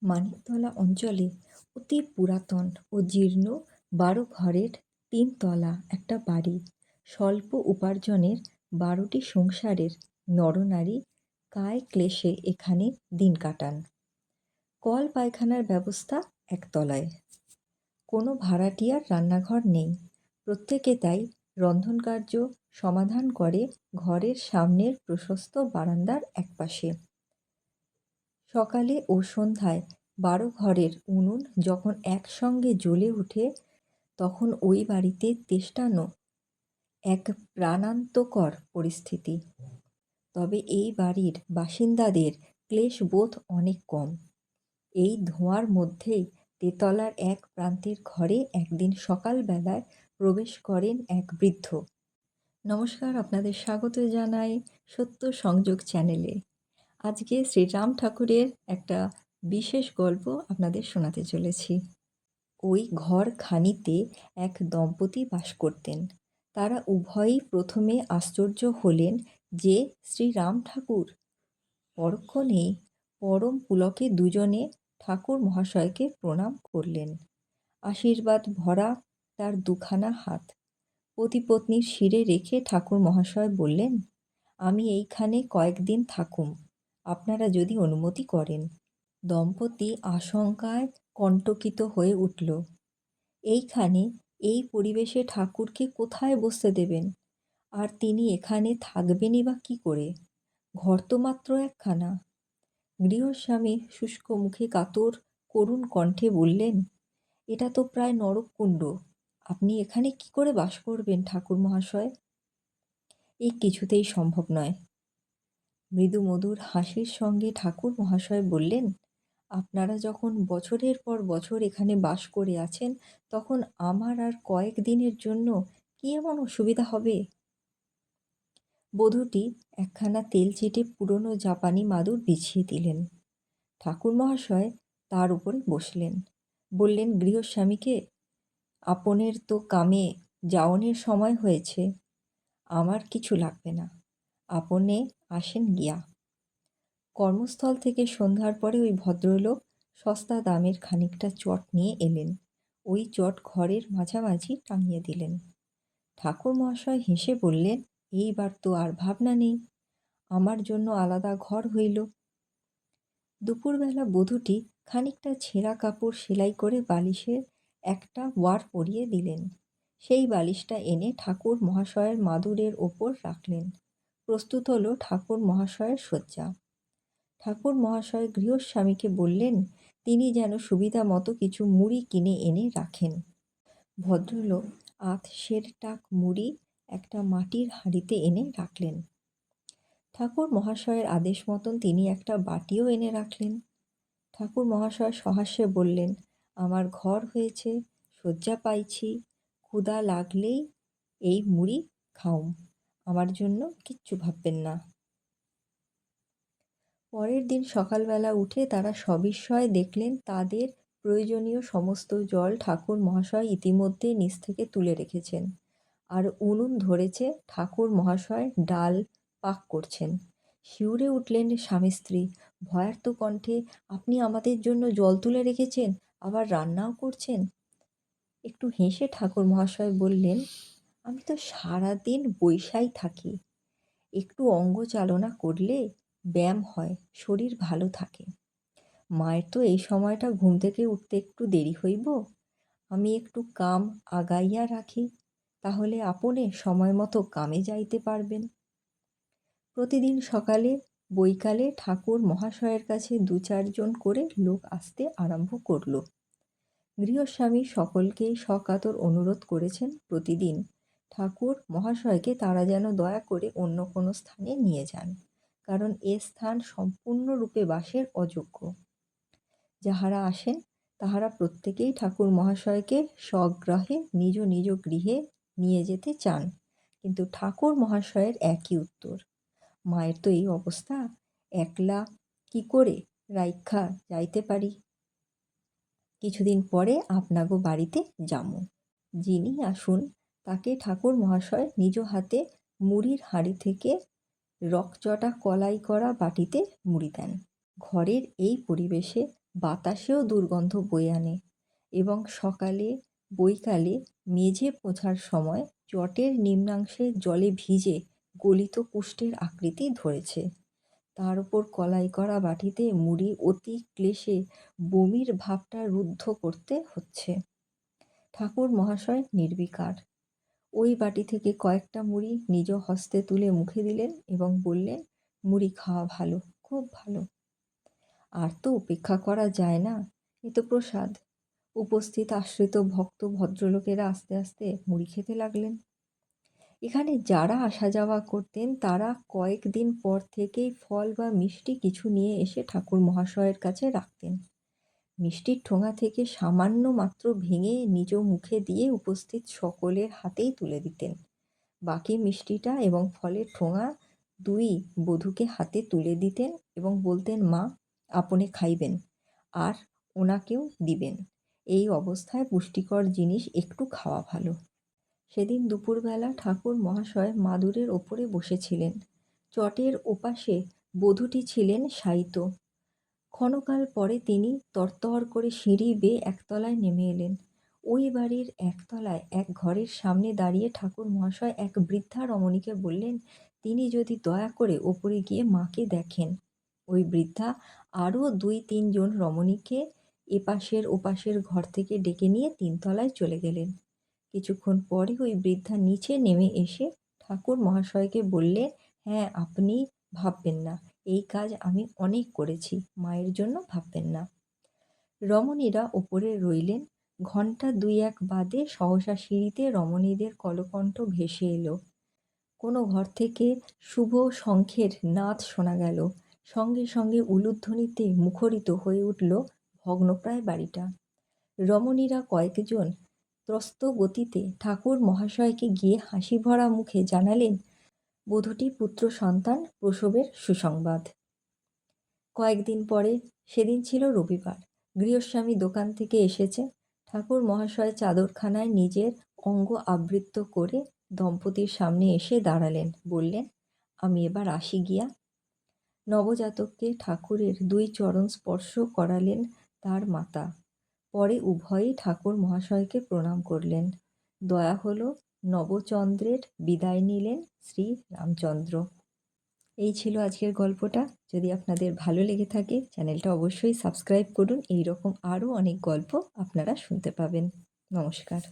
মানিকতলা অঞ্চলে অতি পুরাতন ও জীর্ণ ১২ ঘরের ৩ তলা একটা বাড়ি। স্বল্প উপার্জনের ১২টি সংসারের নরনারী কায় ক্লেশে এখানে দিন কাটান। কল পায়খানার ব্যবস্থা একতলায়। কোনো ভাড়াটিয়ার রান্নাঘর নেই। প্রত্যেকে তাই রন্ধনকার্য সমাধান করে ঘরের সামনের প্রশস্ত বারান্দার একপাশে। সকালে ও সন্ধ্যায় ১২ ঘরের উনুন যখন একসঙ্গে জ্বলে ওঠে তখন ওই বাড়িতে তেষ্টানো এক প্রাণান্তকর পরিস্থিতি। তবে এই বাড়ির বাসিন্দাদের ক্লেশবোধ অনেক কম। এই ধোঁয়ার মধ্যেই তেতলার এক প্রান্তের ঘরে একদিন সকালবেলায় প্রবেশ করেন এক বৃদ্ধ। নমস্কার, আপনাদের স্বাগত জানাই সত্য সংযোগ চ্যানেলে। আজকে শ্রীরাম ঠাকুরের একটা বিশেষ গল্প আপনাদের শোনাতে চলেছি। ওই ঘরখানিতে এক দম্পতি বাস করতেন। তারা উভয়েই প্রথমে আশ্চর্য হলেন যে শ্রীরাম ঠাকুর। পরক্ষণেই পরম পুলকে দুজনে ঠাকুর মহাশয়কে প্রণাম করলেন। আশীর্বাদ ভরা তার দুখানা হাত পতিপত্নীর শিরে রেখে ঠাকুর মহাশয় বললেন, আমি এইখানে কয়েকদিন থাকুম, আপনারা যদি অনুমতি করেন। দম্পতি আশঙ্কায় কণ্টকিত হয়ে উঠল। এইখানে এই পরিবেশে ঠাকুরকে কোথায় বসতে দেবেন? আর তিনি এখানে থাকবেনই বা কী করে? ঘর তো মাত্র একখানা। গৃহস্বামী শুষ্ক মুখে কাতর করুণ কণ্ঠে বললেন, এটা তো প্রায় নরককুণ্ড। আপনি এখানে কি করে বাস করবেন ঠাকুর মহাশয়? এই কিছুতেই সম্ভব নয়। মৃদু মধুর হাসির সঙ্গে ঠাকুর মহাশয় বললেন, আপনারা যখন বছরের পর বছর এখানে বাস করে আছেন তখন আমার আর কয়েক দিনের জন্য কি এমন অসুবিধা হবে? বধূটি একখানা তেলচিটে পুরনো জাপানি মাদুর বিছিয়ে দিলেন। ঠাকুর মহাশয় তার উপরে বসলেন। বললেন গৃহস্বামীকে, আপনের তো কামে যাওনের সময় হয়েছে, আমার কিছু লাগবে না, আপনে আসেন গিয়া। কর্মস্থল থেকে সন্ধ্যার পরে ওই ভদ্রলোক সস্তা দামের খানিকটা চট নিয়ে এলেন। ওই চট ঘরের মাঝামাঝি টাঙিয়ে দিলেন। ঠাকুর মহাশয় হেসে বললেন, এইবার তো আর ভাবনা নেই, আমার জন্য আলাদা ঘর হইল। দুপুরবেলা বধূটি খানিকটা ছেঁড়া কাপড় সেলাই করে বালিশের একটা ওয়ার পরিয়ে দিলেন। সেই বালিশটা এনে ঠাকুর মহাশয়ের মাদুরের ওপর রাখলেন। প্রস্তুত হলো ঠাকুর মহাশয়ের শয্যা। ঠাকুর মহাশয় গৃহস্বামীকে বললেন, তিনি যেন সুবিধা মতো কিছু মুড়ি কিনে এনে রাখেন। ভদ্রলোক আধ-সের টাক মুড়ি একটা মাটির হাঁড়িতে এনে রাখলেন। ঠাকুর মহাশয়ের আদেশ মতন তিনি একটা বাটিও এনে রাখলেন। ঠাকুর মহাশয় সহাস্যে বললেন, আমার ঘর হয়েছে, শয্যা পাইছি, ক্ষুধা লাগলেই এই মুড়ি খাউম, আমার জন্য কিচ্ছু ভাববেন না। পরের দিন সকালবেলা উঠে তারা সবিস্ময়ে দেখলেন তাদের প্রয়োজনীয় সমস্ত জল ঠাকুর মহাশয় ইতিমধ্যে নিচ থেকে তুলে রেখেছেন। আর উনুন ধরেছে, ঠাকুর মহাশয় ডাল পাক করছেন। শিউরে উঠলেন স্বামী স্ত্রী, ভয়ার্ত কণ্ঠে, আপনি আমাদের জন্য জল তুলে রেখেছেন, আবার রান্নাও করছেন? একটু হেসে ঠাকুর মহাশয় বললেন, আমি তো সারাদিন বৈশাই থাকি, একটু অঙ্গ চালনা করলে ব্যায়াম হয়, শরীর ভালো থাকে। মায়ের তো এই সময়টা ঘুম থেকে উঠতে একটু দেরি হইব, আমি একটু কাম আগাইয়া রাখি, তাহলে আপনে সময় মতো কামে যাইতে পারবেন। প্রতিদিন সকালে বৈকালে ঠাকুর মহাশয়ের কাছে ২-৪ জন করে লোক আসতে আরম্ভ করল। গৃহস্বামী সকলকেই সকাতর অনুরোধ করেছেন প্রতিদিন ঠাকুর মহাশয়কে তারা যেন দয়া করে অন্য কোনো স্থানে নিয়ে যান, কারণ এ স্থান সম্পূর্ণরূপে বাসের অযোগ্য। যাহারা আসেন তাহারা প্রত্যেকেই ঠাকুর মহাশয়কে সগ্রাহে নিজ নিজ গৃহে নিয়ে যেতে চান, কিন্তু ঠাকুর মহাশয়ের একই উত্তর, মায়ের তো এই অবস্থা, একলা কি করে রাইখা যাইতে পারি, কিছুদিন পরে আপনাগো বাড়িতে যামু। যিনি আসুন তাকে ঠাকুর মহাশয় নিজ হাতে মুড়ির হাঁড়ি থেকে রকচটা কলাই করা বাটিতে মুড়ি দেন। ঘরের এই পরিবেশে বাতাসেও দুর্গন্ধ বয়ে আনে এবং সকালে বৈকালে মেঝে পোছার সময় চটের নিম্নাংশে জলে ভিজে গলিত কুষ্ঠের আকৃতি ধরেছে। তার উপর কলাই করা বাটিতে মুড়ি অতি ক্লেশে বমির ভাবটা রুদ্ধ করতে হচ্ছে। ঠাকুর মহাশয় নির্বিকার। ওই বাটি থেকে কয়েকটা মুড়ি নিজ হস্তে তুলে মুখে দিলেন এবং বললেন, মুড়ি খাওয়া ভালো, খুব ভালো। আর তো উপেক্ষা করা যায় না, এ তো প্রসাদ। উপস্থিত আশ্রিত ভক্ত ভদ্রলোকেরা আস্তে আস্তে মুড়ি খেতে লাগলেন। এখানে যারা আসা যাওয়া করতেন তারা কয়েকদিন পর থেকেই ফল বা মিষ্টি কিছু নিয়ে এসে ঠাকুর মহাশয়ের কাছে রাখতেন। মিষ্টির ঠোঙা থেকে সামান্য মাত্র ভেঙে নিজ মুখে দিয়ে উপস্থিত সকলের হাতেই তুলে দিতেন। বাকি মিষ্টিটা এবং ফলের ঠোঙা দুই বধূকে হাতে তুলে দিতেন এবং বলতেন, মা আপনি খাইবেন আর ওনাকেও দিবেন। এই অবস্থায় পুষ্টিকর জিনিস একটু খাওয়া ভালো। সেদিন দুপুরবেলা ঠাকুর মহাশয় মাদুরের ওপরে বসেছিলেন। চটের ওপাশে বধূটি ছিলেন শায়িত। ক্ষণকাল পরে তিনি তরতর করে সিঁড়ি বেয়ে একতলায় নেমে এলেন। ওই বাড়ির একতলায় এক ঘরের সামনে দাঁড়িয়ে ঠাকুর মহাশয় এক বৃদ্ধা রমণীকে বললেন, তিনি যদি দয়া করে ওপরে গিয়ে মাকে দেখেন। ওই বৃদ্ধা আরও 2-3 জন রমণীকে এপাশের ওপাশের ঘর থেকে ডেকে নিয়ে 3 তলায় চলে গেলেন। কিছুক্ষণ পরে ওই বৃদ্ধা নিচে নেমে এসে ঠাকুর মহাশয়কে বললেন, হ্যাঁ, আপনি ভাববেন না, এই কাজ আমি অনেক করেছি, মায়ের জন্য ভাববেন না। রমণীরা ওপরে রইলেন। ঘণ্টা 2-1 বাদে সহসা সিঁড়িতে রমণীদের কলকণ্ঠ ভেসে এলো। কোনো ঘর থেকে শুভ শঙ্খের নাদ শোনা গেল। সঙ্গে সঙ্গে উলুধ্বনিতে মুখরিত হয়ে উঠল ভগ্নপ্রায় বাড়িটা। রমণীরা কয়েকজন ত্রস্ত গতিতে ঠাকুর মহাশয়কে গিয়ে হাসি ভরা মুখে জানালেন বধূটি পুত্র সন্তান প্রসবের সুসংবাদ। কয়েকদিন পরে, সেদিন ছিল রবিবার, গৃহস্বামী দোকান থেকে এসেছে। ঠাকুর মহাশয় চাদরখানায় নিজের অঙ্গ আবৃত করে দম্পতির সামনে এসে দাঁড়ালেন, বললেন, আমি এবার আসি গিয়া। নবজাতককে ঠাকুরের 2 চরণ স্পর্শ করালেন তার মাতা। পরে উভয়েই ঠাকুর মহাশয়কে প্রণাম করলেন। দয়া হল, নবচন্দ্রের বিদায় নিলেন শ্রী রামচন্দ্র। এই ছিল আজকের গল্পটা। যদি আপনাদের ভালো লেগে থাকে চ্যানেলটা অবশ্যই সাবস্ক্রাইব করুন। এই রকম আরও অনেক গল্প আপনারা শুনতে পাবেন। নমস্কার।